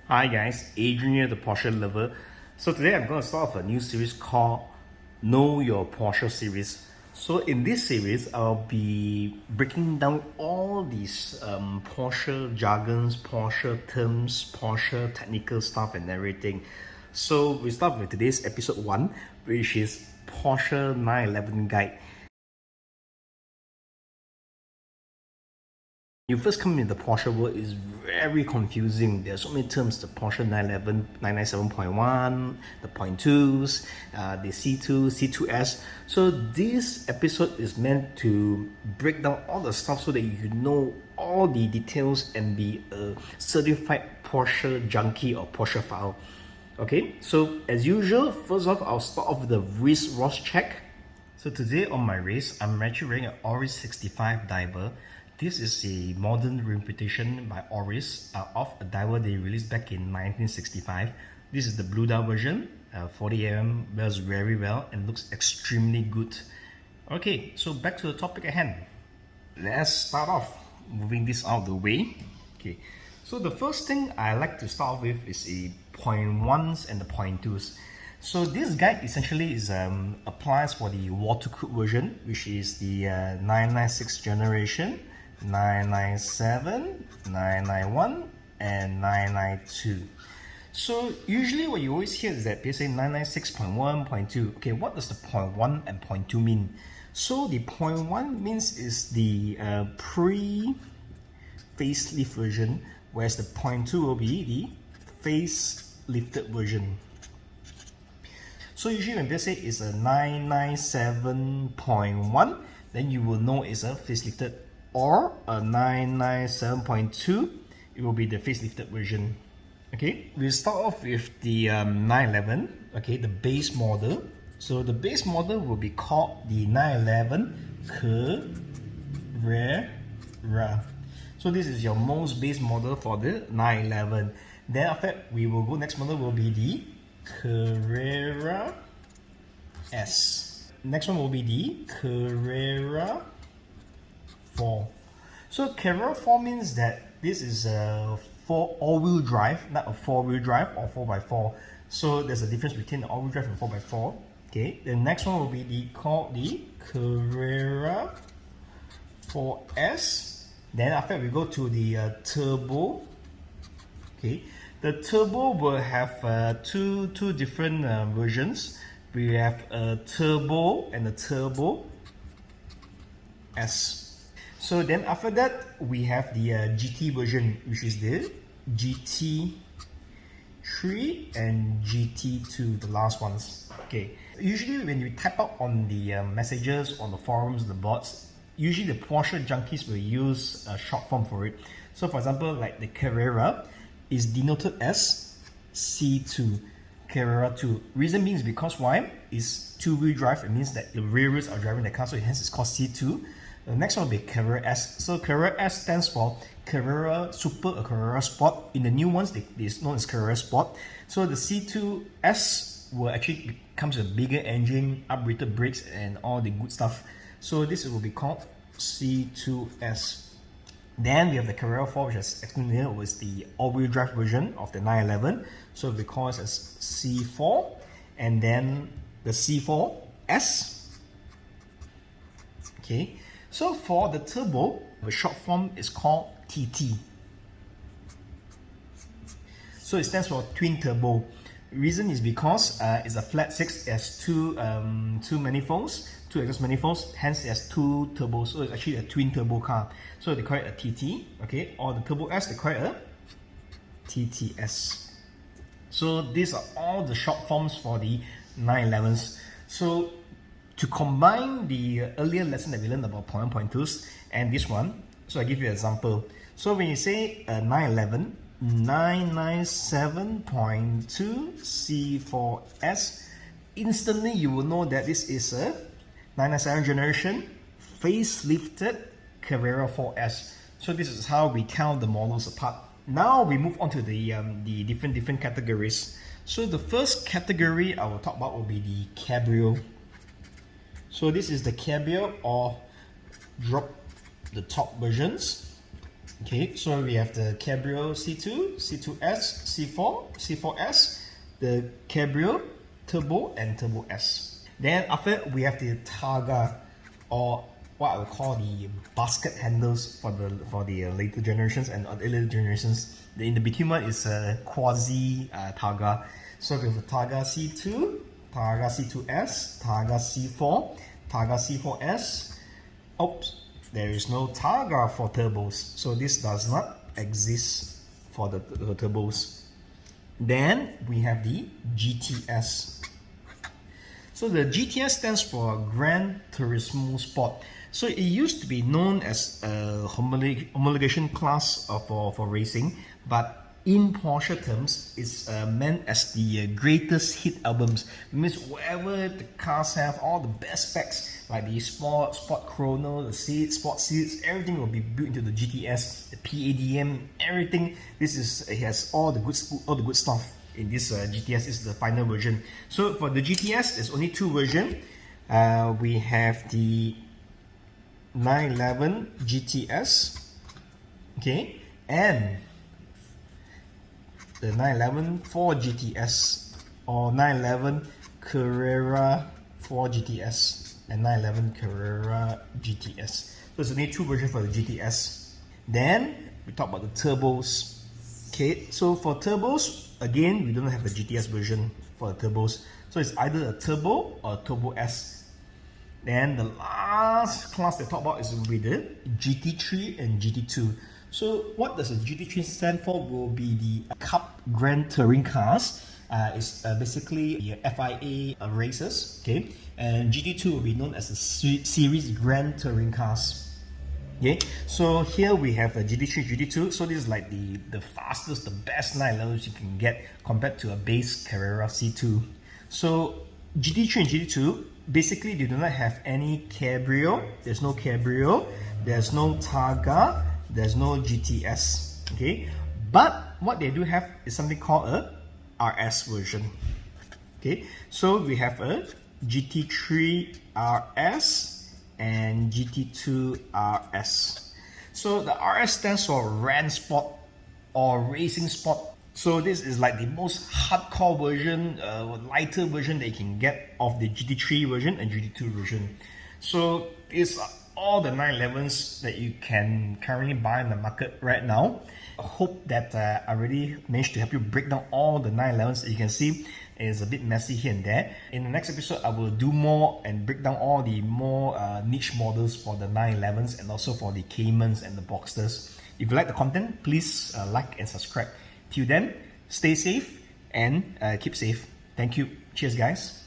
Hi guys, Adrian here, the Porsche lover. So today I'm going to start off a new series called Know Your Porsche series. So in this series, I'll be breaking down all these Porsche jargons, Porsche terms, Porsche technical stuff and everything. So we start with today's episode 1, which is Porsche 911 Guide. You first come in the Porsche world is very confusing. There are so many terms, the Porsche 911, 997.1, the .2s, the C2, C2S. So this episode is meant to break down all the stuff so that you know all the details and be a certified Porsche junkie or Porsche file. Okay, so as usual, first off, I'll start off with the wrist ROS check. So today on my wrist, I'm actually wearing an Oris 65 diver. This is a modern reinterpretation by Oris of a diver they released back in 1965. This is the blue dial version. 40mm wears very well and looks extremely good. Okay, so back to the topic at hand. Let's start off moving this out of the way. Okay, so the first thing I like to start with is a .1s and the .2s. So this guide essentially is applies for the watercooled version, which is the 996 generation, 997, 991, and 992. So usually what you always hear is that they say 996.1, .2. Okay, what does the .1 and .2 mean? So the .1 means is the pre-facelifted version, whereas the .2 will be the facelifted version. So usually when they say it's a 997.1, then you will know it's a facelifted, or a 997.2, it will be the facelifted version. Okay, we start off with the 911, okay, the base model. So the base model will be called the 911 Carrera. So this is your most base model for the 911. Then after that, we will go, next model will be the Carrera S. Next one will be the Carrera 4. So Carrera 4 means that this is a all-wheel drive, not a four-wheel drive or 4x4. So there's a difference between the all-wheel drive and 4x4. Okay, the next one will be called the Carrera 4S. Then after we go to the turbo. Okay, the turbo will have two different versions. We have a turbo and a turbo S. So then after that, we have the GT version, which is the GT3 and GT2, the last ones. Okay, usually when you type out on the messages, on the forums, the bots, usually the Porsche junkies will use a short form for it. So for example, like the Carrera is denoted as C2, Carrera 2. Reason being is because why? It's two-wheel drive. It means that the rear wheels are driving the car, so hence it's called C2. The next one will be Carrera S. So Carrera S stands for Carrera Super or Carrera Sport. In the new ones, it's known as Carrera Sport. So the C2S will actually comes with a bigger engine, upgraded brakes, and all the good stuff. So this will be called C2S. Then we have the Carrera 4, which is excluded, was the all-wheel drive version of the 911. So we call it as C4, and then the C4S. Okay, so for the turbo, the short form is called TT. So it stands for twin turbo. Reason is because it's a flat 6, it has two manifolds, two exhaust manifolds, hence it has two turbos, so it's actually a twin turbo car. So they call it a TT, okay, or the Turbo S, they call it a TTS. So these are all the short forms for the 911s. So to combine the earlier lesson that we learned about .1, .2s and this one, so I give you an example. So when you say 911, 997.2 C4S, instantly you will know that this is a 997 generation facelifted Carrera 4S. So this is how we tell the models apart. Now we move on to the different categories. So the first category I will talk about will be the Cabrio. So this is the Cabrio or drop the top versions. Okay, so we have the Cabrio C2, C2S, C4, C4S, the Cabrio Turbo and Turbo S. Then after we have the Targa, or what I would call the basket handles for the later generations and earlier generations. In the between one is a quasi Targa. So we have the Targa C2, Targa C2S, Targa C4, Targa C4S. Oops, there is no Targa for turbos, so this does not exist for the turbos. Then we have the GTS. So the GTS stands for Gran Turismo Sport. So it used to be known as a homologation class for racing, but in Porsche terms, it's meant as the greatest hit albums. It means whatever the cars have, all the best specs, like the sport chrono, the seats, sport seats, everything will be built into the GTS, the PADM, everything. It has all the good stuff in this GTS. This is the final version. So for the GTS, there's only two versions. We have the 911 GTS, okay, and the 911 4 GTS, or 911 Carrera 4 GTS and 911 Carrera GTS. So there's only two versions for the GTS. Then we talk about the turbos. Okay, so for turbos, again, we don't have a GTS version for the turbos. So it's either a turbo or a Turbo S. Then the last class they talk about is with the GT3 and GT2. So what does the GT3 stand for? Will be the Cup Grand Touring cars. It's basically the FIA races, okay? And GT2 will be known as the Series Grand Touring cars. Okay, so here we have a GT3, GT2. So this is like the fastest, the best 911s you can get compared to a base Carrera C2. So GT3 and GT2, basically they do not have any Cabrio. There's no Cabrio. There's no Targa. There's no GTS. Okay, but what they do have is something called a RS version. Okay, so we have a GT3 RS and GT2 RS. So the RS stands for Ran Sport or Racing Sport. So this is like the most hardcore version, lighter version that you can get of the GT3 version and GT2 version. So it's all the 911s that you can currently buy in the market right now. I hope that I already managed to help you break down all the 911s that you can see. It's a bit messy here and there. In the next episode, I will do more and break down all the more niche models for the 911s and also for the Caymans and the Boxsters. If you like the content, please like and subscribe. Till then, stay safe and keep safe. Thank you. Cheers, guys.